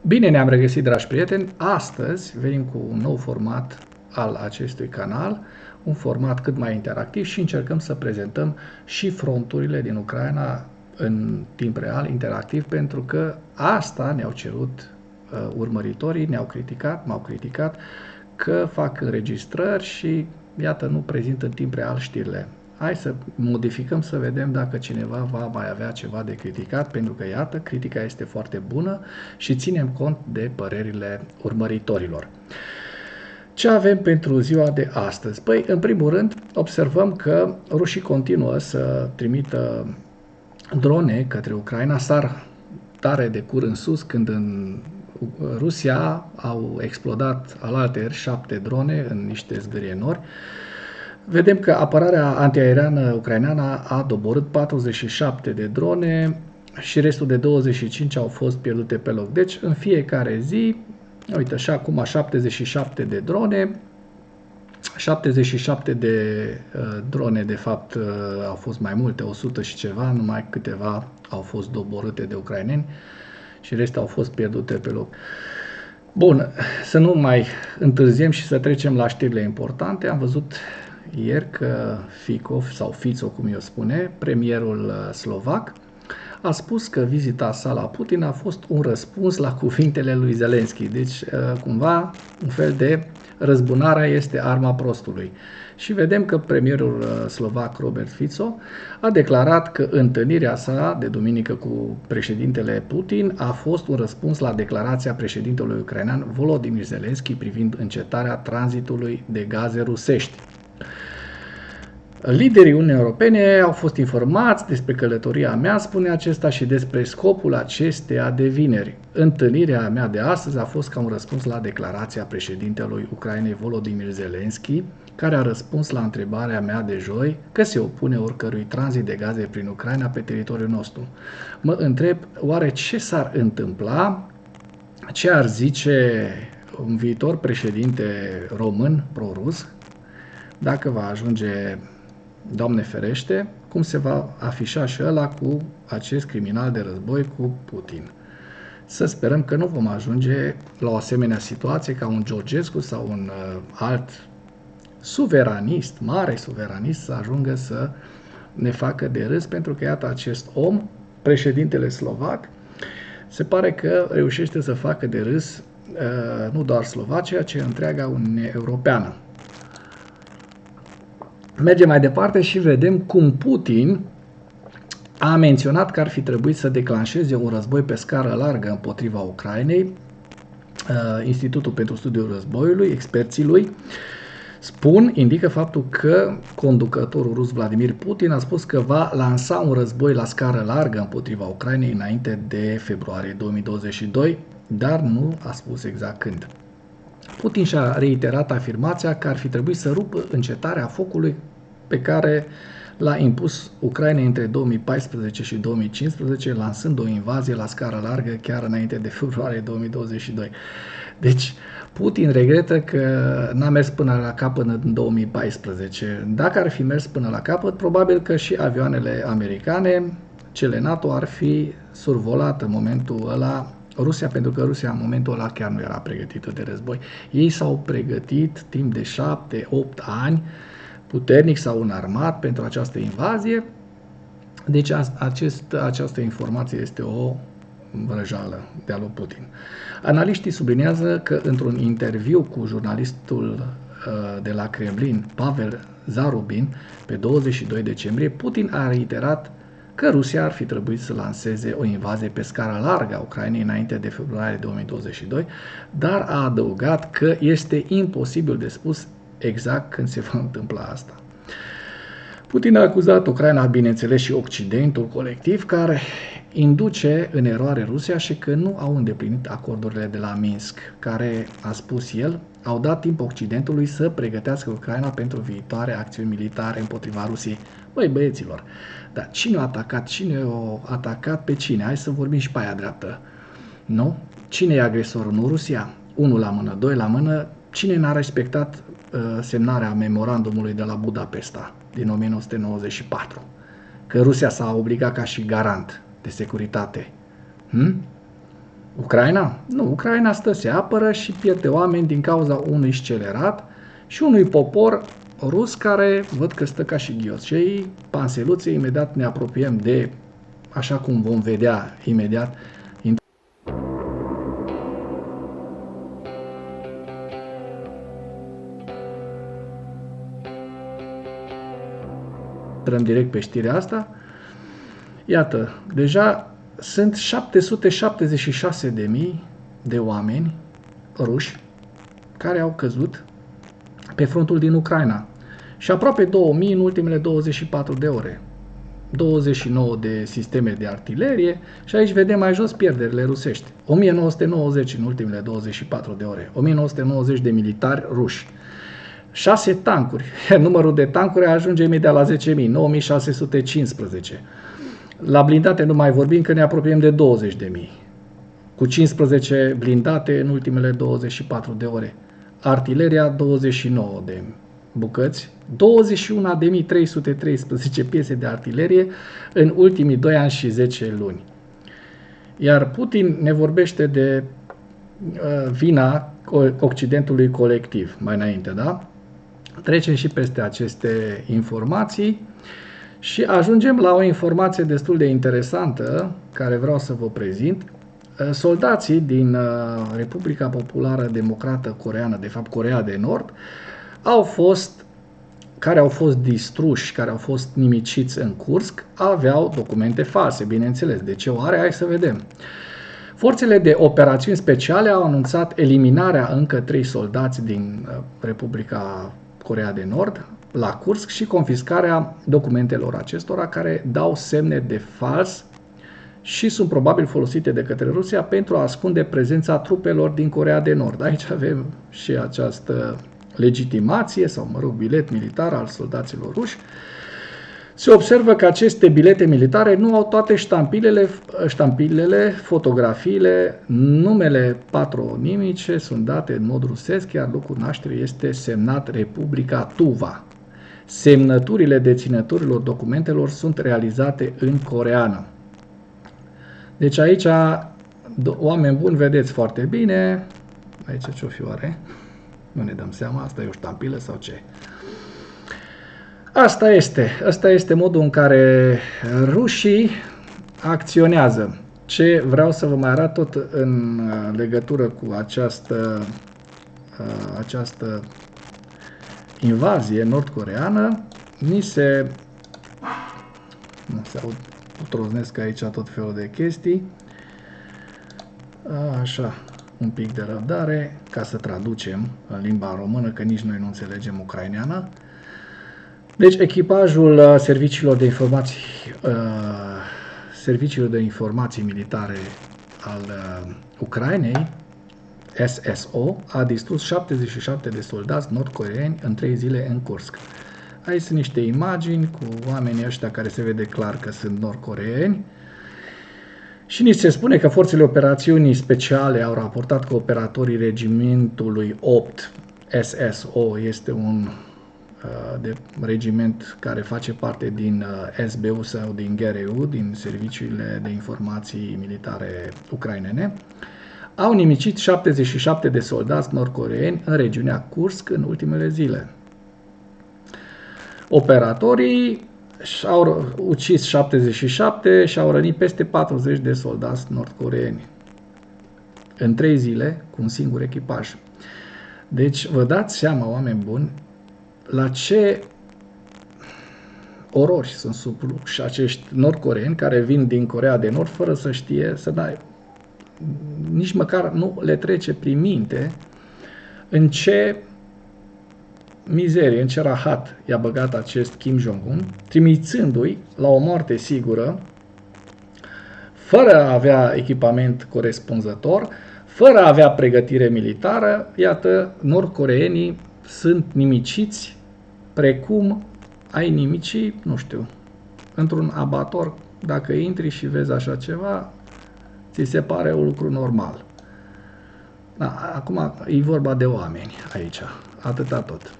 Bine ne-am regăsit, dragi prieteni! Astăzi venim cu un nou format al acestui canal, un format cât mai interactiv și încercăm să prezentăm și fronturile din Ucraina în timp real, interactiv, pentru că asta ne-au cerut urmăritorii, m-au criticat că fac înregistrări și iată nu prezint în timp real știrile. Hai să modificăm să vedem dacă cineva va mai avea ceva de criticat, pentru că, iată, critica este foarte bună și ținem cont de părerile urmăritorilor. Ce avem pentru ziua de astăzi? Păi, în primul rând, observăm că rușii continuă să trimită drone către Ucraina, sar tare de cur în sus când în Rusia au explodat alaltăieri 7 drone în niște zgârie nori. Vedem că apărarea antiaeriană ucraineană a doborât 47 de drone și restul de 25 au fost pierdute pe loc. Deci, în fiecare zi, uite, și acum 77 de drone, 77 de drone, de fapt, au fost mai multe, 100 și ceva, numai câteva au fost doborâte de ucraineni și restul au fost pierdute pe loc. Bun, să nu mai întârziem și să trecem la știrile importante. Am văzut ieri că Fico, cum eu spune, premierul slovac, a spus că vizita sa la Putin a fost un răspuns la cuvintele lui Zelensky. Deci, cumva, un fel de răzbunarea este arma prostului. Și vedem că premierul slovac Robert Fico a declarat că întâlnirea sa de duminică cu președintele Putin a fost un răspuns la declarația președintelui ucrainean Volodymyr Zelensky privind încetarea tranzitului de gaze rusești. Liderii Uniunii Europene au fost informați despre călătoria mea, spune acesta, și despre scopul acesteia de vineri. Întâlnirea mea de astăzi a fost ca un răspuns la declarația președintelui Ucrainei Volodymyr Zelensky, care a răspuns la întrebarea mea de joi că se opune oricărui tranzit de gaze prin Ucraina pe teritoriul nostru. Mă întreb, oare ce s-ar întâmpla, ce ar zice un viitor președinte român pro-rus dacă va ajunge, Doamne ferește, cum se va afișa și ăla cu acest criminal de război cu Putin. Să sperăm că nu vom ajunge la o asemenea situație ca un Georgescu sau un alt suveranist, mare suveranist, să ajungă să ne facă de râs, pentru că, iată, acest om, președintele slovac, se pare că reușește să facă de râs nu doar Slovacia, ci întreaga Uniune Europeană. Mergem mai departe și vedem cum Putin a menționat că ar fi trebuit să declanșeze un război pe scară largă împotriva Ucrainei. Institutul pentru Studiul Războiului, experții lui, indică faptul că conducătorul rus Vladimir Putin a spus că va lansa un război la scară largă împotriva Ucrainei înainte de februarie 2022, dar nu a spus exact când. Putin și-a reiterat afirmația că ar fi trebuit să rupă încetarea focului pe care l-a impus Ucrainei între 2014 și 2015, lansând o invazie la scară largă chiar înainte de februarie 2022. Deci, Putin regretă că n-a mers până la capăt în 2014. Dacă ar fi mers până la capăt, probabil că și avioanele americane, cele NATO, ar fi survolat în momentul ăla Rusia, pentru că Rusia în momentul ăla chiar nu era pregătită de război. Ei s-au pregătit timp de 7-8 ani, puternic s-au înarmat pentru această invazie. Deci această informație este o vrăjală de-a lui Putin. Analiștii subliniază că într-un interviu cu jurnalistul de la Kremlin, Pavel Zarubin, pe 22 decembrie, Putin a reiterat că Rusia ar fi trebuit să lanseze o invazie pe scară largă a Ucrainei înainte de februarie 2022, dar a adăugat că este imposibil de spus exact când se va întâmpla asta. Putin a acuzat Ucraina, bineînțeles, și Occidentul colectiv, care induce în eroare Rusia și că nu au îndeplinit acordurile de la Minsk, care, a spus el, au dat timp Occidentului să pregătească Ucraina pentru viitoare acțiuni militare împotriva Rusiei. Băi, băieților, dar cine a atacat? Cine a atacat pe cine? Hai să vorbim și pe aia dreaptă. Nu? Cine e agresorul? Nu Rusia? 1 la mână, 2 la mână. Cine n-a respectat semnarea memorandumului de la Budapesta din 1994? Că Rusia s-a obligat ca și garant de securitate. Ucraina? Nu, Ucraina stă, se apără și pierde oameni din cauza unui scelerat și unui popor rus care văd că stă ca și ghiocei, panseluțe. Imediat ne apropiem de, așa cum vom vedea imediat, intrăm direct pe știrea asta. Iată, deja sunt 776.000 de oameni ruși care au căzut pe frontul din Ucraina și aproape 2000 în ultimele 24 de ore. 29 de sisteme de artilerie și aici vedem mai jos pierderile rusești. 1990 în ultimele 24 de ore. 1990 de militari ruși. 6 tancuri. Numărul de tancuri ajunge imediat la 10.000, 9.615. La blindate nu mai vorbim că ne apropiem de 20.000. Cu 15 blindate în ultimele 24 de ore. Artileria 29 de bucăți, 21.313 piese de artilerie în ultimii 2 ani și 10 luni. Iar Putin ne vorbește de vina Occidentului colectiv mai înainte, da? Trecem și peste aceste informații și ajungem la o informație destul de interesantă care vreau să vă prezint. Soldații din Republica Populară Democrată Coreeană, de fapt Coreea de Nord, care au fost distruși, care au fost nimiciți în Kursk, aveau documente false, bineînțeles. De ce oare? Hai să vedem. Forțele de operațiuni speciale au anunțat eliminarea încă 3 soldați din Republica Coreea de Nord la Kursk și confiscarea documentelor acestora care dau semne de fals și sunt probabil folosite de către Rusia pentru a ascunde prezența trupelor din Coreea de Nord. Aici avem și această legitimație sau, mă rog, bilet militar al soldaților ruși. Se observă că aceste bilete militare nu au toate ștampilele, fotografiile, numele patronimice sunt date în mod rusesc, iar locul nașterii este semnat Republica Tuva. Semnăturile deținătorilor documentelor sunt realizate în coreeană. Deci aici, oameni buni, vedeți foarte bine. Aici ce-o fi oare? Nu ne dăm seama, asta e o ștampilă sau ce? Asta este modul în care rușii acționează. Ce vreau să vă mai arăt tot în legătură cu această invazie nord-coreeană, nu se troznesc aici tot felul de chestii. Așa, un pic de răbdare ca să traducem în limba română, că nici noi nu înțelegem ucraineană. Deci echipajul serviciilor de informații militare al Ucrainei, SSO, a distrus 77 de soldați nord-coreeni în 3 zile în Kursk. Aici sunt niște imagini cu oamenii ăștia care se vede clar că sunt nord-coreeni. Și ni se spune că forțele operațiunii speciale au raportat că operatorii regimentului 8 SSO este un de regiment care face parte din SBU sau din GRU, din serviciile de informații militare ucrainene, au nimicit 77 de soldați nord-coreeni în regiunea Kursk în ultimele zile. Operatorii și-au ucis 77 și au rănit peste 40 de soldați nord-coreeni în 3 zile cu un singur echipaj. Deci vă dați seama, oameni buni, la ce orori sunt supuși acești nord-coreeni care vin din Coreea de Nord fără să știe, nici măcar nu le trece prin minte în ce mizerie, în ce rahat i-a băgat acest Kim Jong-un, trimițându-i la o moarte sigură, fără a avea echipament corespunzător, fără a avea pregătire militară. Iată, nord-coreenii sunt nimiciți precum ai nimici, nu știu, într-un abator. Dacă intri și vezi așa ceva, ți se pare un lucru normal. Da, acum e vorba de oameni aici, atâta tot.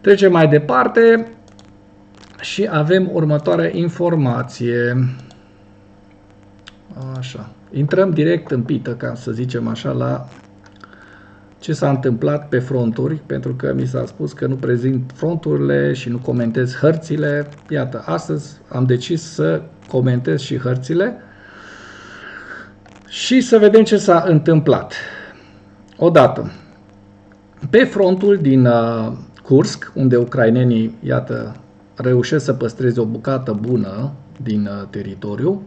Trecem mai departe și avem următoarea informație. Așa, Intrăm direct în pită, ca să zicem așa, la ce s-a întâmplat pe fronturi, pentru că mi s-a spus că nu prezint fronturile și nu comentez hărțile. Iată, astăzi am decis să comentez și hărțile și să vedem ce s-a întâmplat. Odată, pe frontul din Kursk, unde ucrainenii, iată, reușesc să păstreze o bucată bună din teritoriu,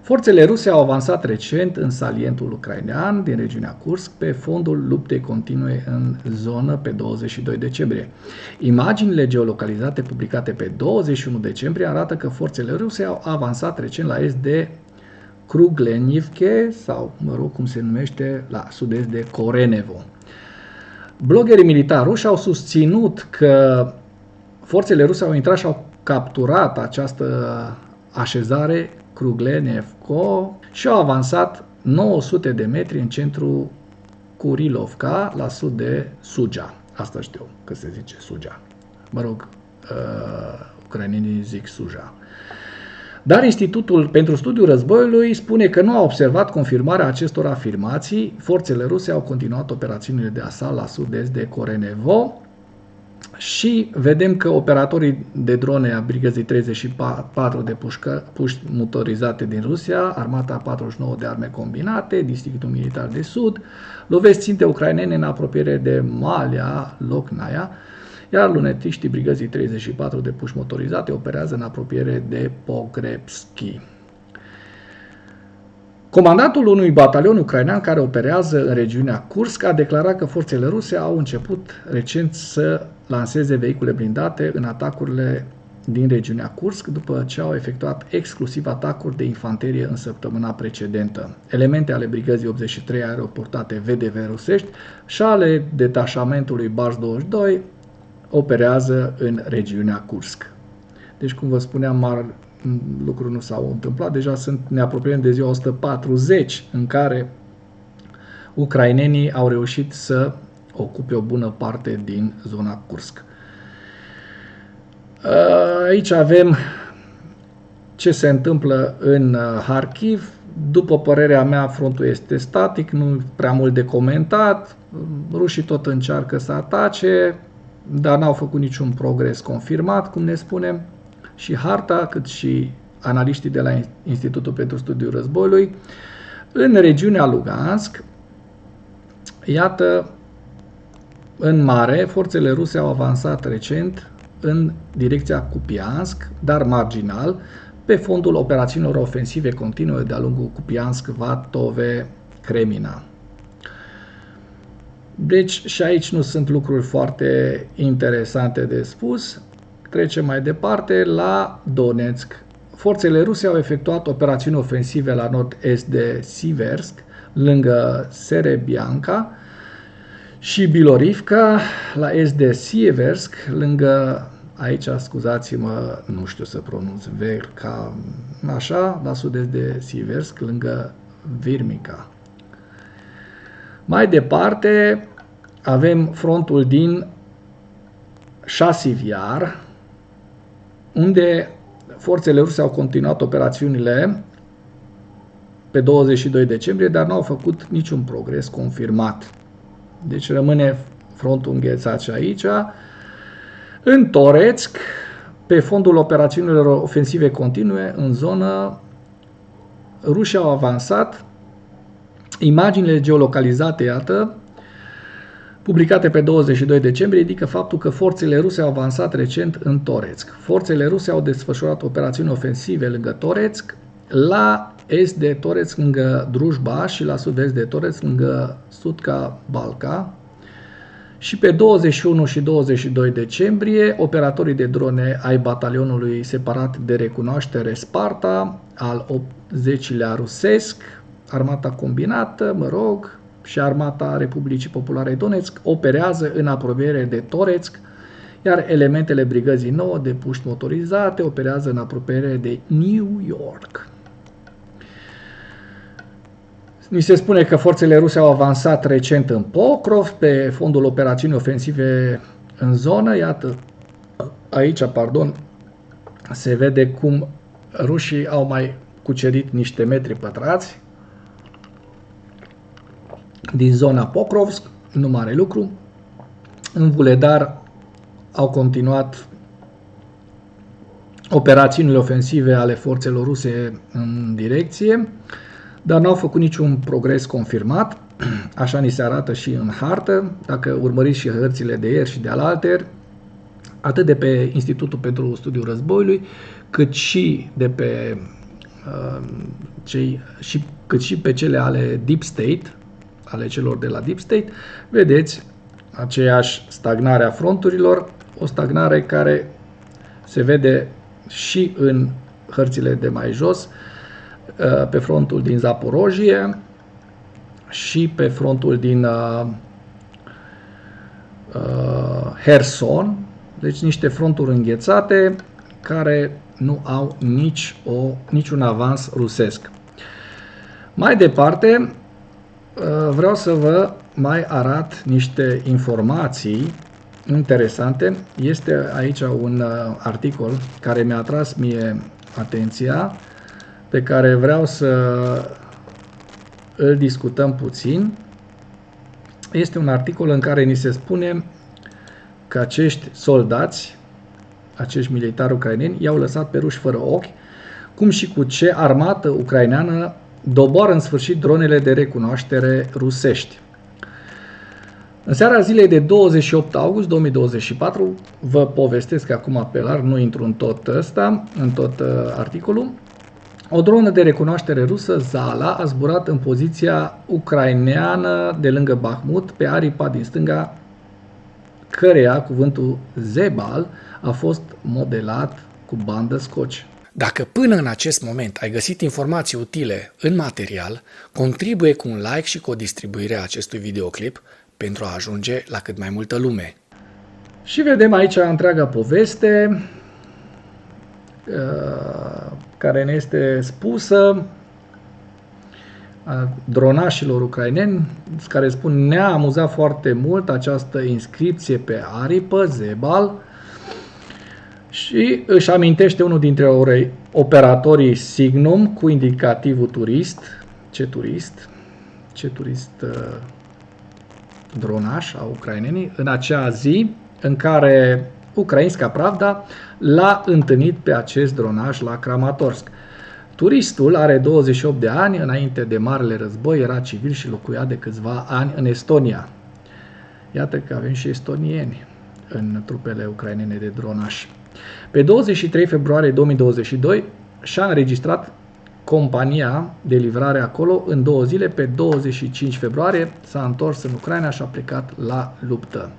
forțele ruse au avansat recent în salientul ucrainean din regiunea Kursk pe fondul luptei continue în zonă pe 22 decembrie. Imaginile geolocalizate publicate pe 21 decembrie arată că forțele ruse au avansat recent la est de Kruglenivke sau, mă rog, cum se numește, la sud-est de Korenevo. Bloggerii militari ruși au susținut că forțele ruse au intrat și au capturat această așezare Kruglenevko și au avansat 900 de metri în centrul Kurilovka, la sud de Suja. Asta știu că se zice Suja. Mă rog, ucrainenii zic Suja. Dar Institutul pentru Studiul Războiului spune că nu a observat confirmarea acestor afirmații. Forțele ruse au continuat operațiunile de asalt la sud-est de Korenevo și vedem că operatorii de drone a Brigăzii 34 de puști motorizate din Rusia, Armata 49 de arme combinate, Districtul Militar de Sud, lovesc ținte ucrainene în apropiere de Malia Loknaia, iar lunetiștii Brigăzii 34 de puști motorizate operează în apropiere de Pogrebski. Comandantul unui batalion ucrainean care operează în regiunea Kursk a declarat că forțele ruse au început recent să lanseze vehicule blindate în atacurile din regiunea Kursk după ce au efectuat exclusiv atacuri de infanterie în săptămâna precedentă. Elemente ale Brigăzii 83 aeroportate VDV rusești și ale detașamentului Bars-22 operează în regiunea Kursk. Deci, cum vă spuneam, lucruri nu s-au întâmplat. Deja ne apropiem de ziua 140 în care ucrainenii au reușit să ocupe o bună parte din zona Kursk. Aici avem ce se întâmplă în Kharkiv. După părerea mea, frontul este static, nu prea mult de comentat. Rușii tot încearcă să atace, dar n-au făcut niciun progres confirmat, cum ne spunem. Și harta, cât și analiștii de la Institutul pentru Studiul Războiului, în regiunea Lugansk, iată, în mare, forțele ruse au avansat recent în direcția Kupiansk, dar marginal, pe fondul operațiunilor ofensive continue de-a lungul Kupiansk-Vatove-Kremina. Deci și aici nu sunt lucruri foarte interesante de spus. Trecem mai departe la Donetsk. Forțele ruse au efectuat operațiuni ofensive la nord-est de Siversk, lângă Serebianca, și Bilorivka, la est de Sieversk, lângă, aici scuzați-mă, nu știu să pronunț, Verca, așa, la sud-est de Sieversk, lângă Virmica. Mai departe avem frontul din Chasiv Yar, unde forțele ruse au continuat operațiunile pe 22 decembrie, dar n-au făcut niciun progres confirmat. Deci rămâne frontul înghețat și aici. În Toretsk, pe fondul operațiunilor ofensive continue în zonă, rușii au avansat. Imaginile geolocalizate, iată, publicate pe 22 decembrie, indică faptul că forțele ruse au avansat recent în Toretsk. Forțele ruse au desfășurat operațiuni ofensive lângă Toretsk, la est de Toretsk lângă Drujba și la sud-est de Toretsk lângă Sudka Balka. Și pe 21 și 22 decembrie, operatorii de drone ai batalionului separat de recunoaștere Sparta al 80-lea rusesc, armata combinată, mă rog, și armata Republicii Populare Donetsk operează în apropiere de Toretsk, iar elementele Brigăzii 9 de puști motorizate operează în apropiere de New York. Ni se spune că forțele ruse au avansat recent în Pokrov pe fondul operațiunii ofensive în zonă. Iată, aici, se vede cum rușii au mai cucerit niște metri pătrați din zona Pokrovsk, nu mare lucru. În Vuhledar au continuat operațiunile ofensive ale forțelor ruse în direcție, dar n-au făcut niciun progres confirmat. Așa ni se arată și în hartă, dacă urmăriți și hărțile de ieri și de alaltăieri, atât de pe Institutul pentru Studiul Războiului, cât și de pe cât și pe cele ale Deep State, ale celor de la Deep State, vedeți aceeași stagnare a fronturilor, o stagnare care se vede și în hărțile de mai jos, pe frontul din Zaporojie și pe frontul din Herson, deci niște fronturi înghețate care nu au niciun avans rusesc. Mai departe, vreau să vă mai arăt niște informații interesante. Este aici un articol care mi-a atras mie atenția, pe care vreau să îl discutăm puțin. Este un articol în care ni se spune că acești soldați, acești militari ucraineni, i-au lăsat pe ruși fără ochi, cum și cu ce armată ucraineană doboară în sfârșit dronele de recunoaștere rusești. În seara zilei de 28 august 2024, vă povestesc acum pe larg, nu intru în tot ăsta, în tot articolul, o dronă de recunoaștere rusă, Zala, a zburat în poziția ucraineană de lângă Bakhmut, pe aripa din stânga, căreia cuvântul Zebal a fost modelat cu bandă scoci. Dacă până în acest moment ai găsit informații utile în material, contribuie cu un like și cu o distribuire a acestui videoclip pentru a ajunge la cât mai multă lume. Și vedem aici întreaga poveste care ne este spusă a dronașilor ucraineni, care spun: ne-a amuzat foarte mult această inscripție pe aripă, Zebal, și își amintește unul dintre operatorii Signum cu indicativul turist. Ce turist dronaș a ucrainenii, în acea zi în care Ukrainska Pravda l-a întâlnit pe acest dronaș la Kramatorsk. Turistul are 28 de ani, înainte de Marele Război era civil și locuia de câțiva ani în Estonia. Iată că avem și estonieni în trupele ucrainene de dronași. Pe 23 februarie 2022 și-a înregistrat compania de livrare acolo în 2 zile. Pe 25 februarie s-a întors în Ucraina și a plecat la luptă.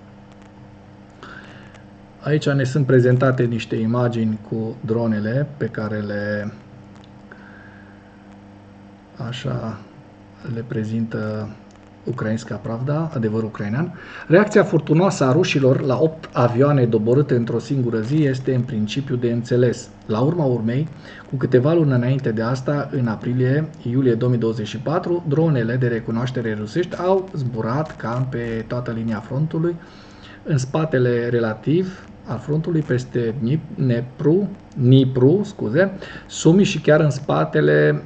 Aici ne sunt prezentate niște imagini cu dronele pe care le prezintă Ukrainska Pravda, adevărul ucrainean. Reacția furtunoasă a rușilor la 8 avioane doborâte într-o singură zi este în principiu de înțeles. La urma urmei, cu câteva luni înainte de asta, în aprilie-iulie 2024, dronele de recunoaștere rusești au zburat cam pe toată linia frontului, în spatele relativ al frontului, peste Dnipru, Sumi, și chiar în spatele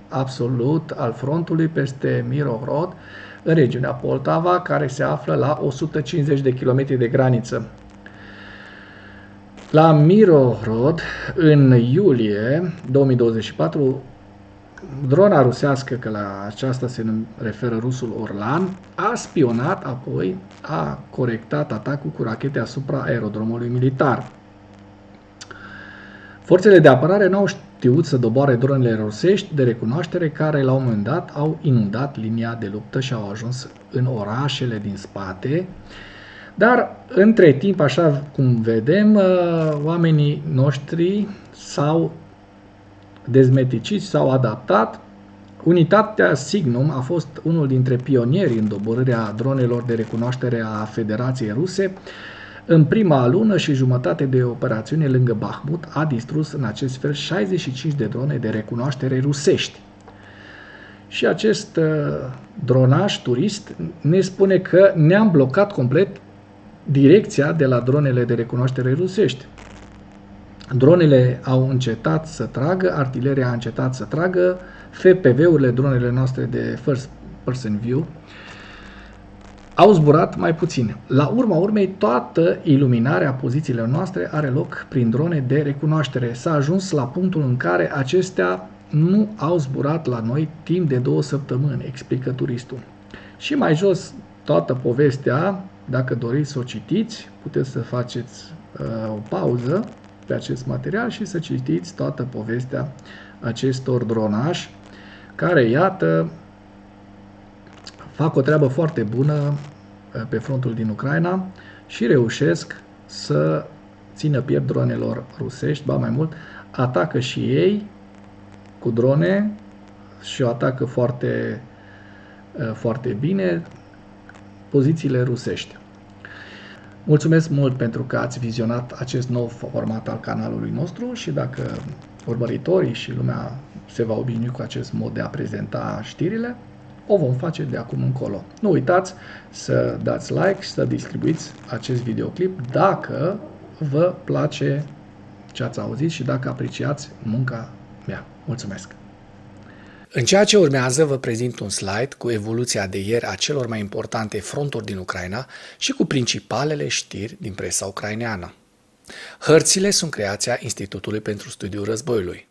absolut al frontului, peste Mirohrod, în regiunea Poltava, care se află la 150 de km de graniță. La Mirohrod, în iulie 2024, drona rusească, că la aceasta se referă rusul Orlan, a spionat, apoi a corectat atacul cu rachete asupra aerodromului militar. Forțele de apărare n-au știut să doboare dronele rusești de recunoaștere, care la un moment dat au inundat linia de luptă și au ajuns în orașele din spate. Dar între timp, așa cum vedem, oamenii noștri s-au dezmeticit, s-au adaptat. Unitatea Signum a fost unul dintre pionierii în doborârea dronelor de recunoaștere a Federației Ruse. În prima lună și jumătate de operațiune lângă Bakhmut a distrus în acest fel 65 de drone de recunoaștere rusești. Și acest dronaș turist ne spune că ne-am blocat complet direcția de la dronele de recunoaștere rusești. Dronele au încetat să tragă, artileria a încetat să tragă, FPV-urile, dronele noastre de First Person View, au zburat mai puțin. La urma urmei, toată iluminarea pozițiilor noastre are loc prin drone de recunoaștere. S-a ajuns la punctul în care acestea nu au zburat la noi timp de 2 săptămâni, explică turistul. Și mai jos, toată povestea, dacă doriți să o citiți, puteți să faceți o pauză pe acest material și să citiți toată povestea acestor dronași care, iată, fac o treabă foarte bună pe frontul din Ucraina și reușesc să țină piept dronelor rusești, ba mai mult, atacă și ei cu drone și o atacă foarte, foarte bine pozițiile rusești. Mulțumesc mult pentru că ați vizionat acest nou format al canalului nostru și dacă urmăritorii și lumea se va obișnui cu acest mod de a prezenta știrile, o vom face de acum încolo. Nu uitați să dați like și să distribuiți acest videoclip dacă vă place ce ați auzit și dacă apreciați munca mea. Mulțumesc! În ceea ce urmează vă prezint un slide cu evoluția de ieri a celor mai importante fronturi din Ucraina și cu principalele știri din presa ucraineană. Hărțile sunt creația Institutului pentru Studiul Războiului.